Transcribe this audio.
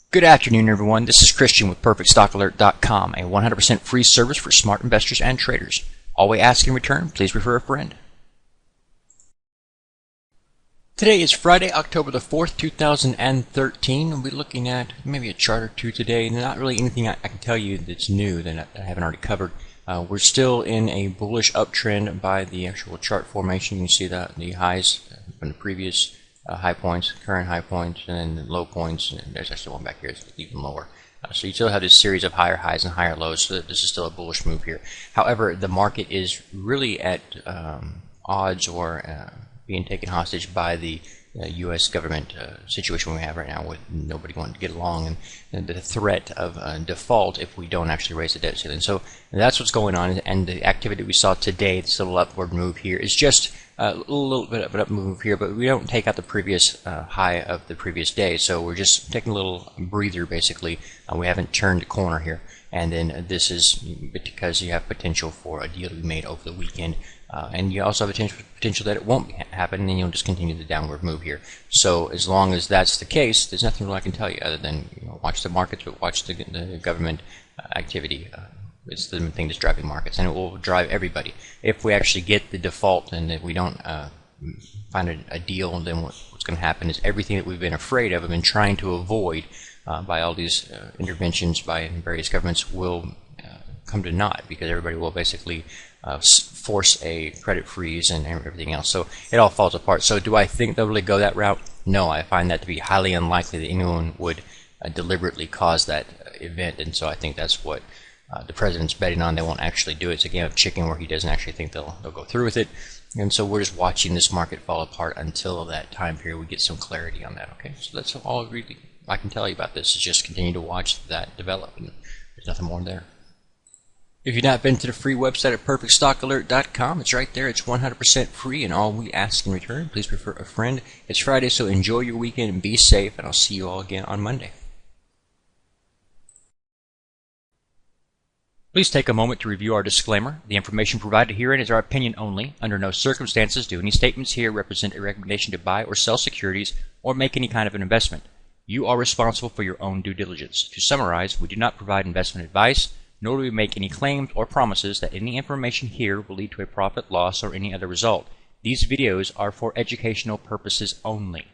Good afternoon, everyone. This is Christian with PerfectStockAlert.com, a 100% free service for smart investors and traders. All we ask in return, please refer a friend. Today is Friday, October the 4th, 2013. We'll be looking at maybe a chart or two today. Not really anything I can tell you that's new that I haven't already covered. We're still in a bullish uptrend by the actual chart formation. You can see that the highs from the previous high points, current high points, and then low points, and there's actually one back here that's even lower. So you still have this series of higher highs and higher lows, so this is still a bullish move here. However, the market is really at odds or being taken hostage by the U.S. government situation we have right now, with nobody wanting to get along, and the threat of default if we don't actually raise the debt ceiling. So that's what's going on, and the activity we saw today, this little upward move here, is just a little bit of an up move here, but we don't take out the previous high of the previous day, so we're just taking a little breather basically. We haven't turned a corner here, and then this is because you have potential for a deal to be made over the weekend, and you also have a potential that it won't happen, and you'll just continue the downward move here. So as long as that's the case, there's nothing really I can tell you other than watch the markets, but watch the government activity. It's the thing that's driving markets, and it will drive everybody. If we actually get the default and if we don't find a deal, then what's going to happen is everything that we've been afraid of and been trying to avoid by all these interventions by various governments will come to naught, because everybody will basically force a credit freeze and everything else. So it all falls apart. So do I think they'll really go that route? No, I find that to be highly unlikely that anyone would deliberately cause that event, and so I think that's what the president's betting on. They won't actually do it. It's a game of chicken where he doesn't actually think they'll go through with it, and so we're just watching this market fall apart until that time period we get some clarity on that. Okay, so that's all really I can tell you about this, is just continue to watch that develop, and there's nothing more there. If you've not been to the free website at PerfectStockAlert.com, it's right there. It's 100% free, and all we ask in return, please refer a friend. It's Friday, so enjoy your weekend and be safe, and I'll see you all again on Monday. Please take a moment to review our disclaimer. The information provided herein is our opinion only. Under no circumstances do any statements here represent a recommendation to buy or sell securities or make any kind of an investment. You are responsible for your own due diligence. To summarize, we do not provide investment advice, nor do we make any claims or promises that any information here will lead to a profit, loss, or any other result. These videos are for educational purposes only.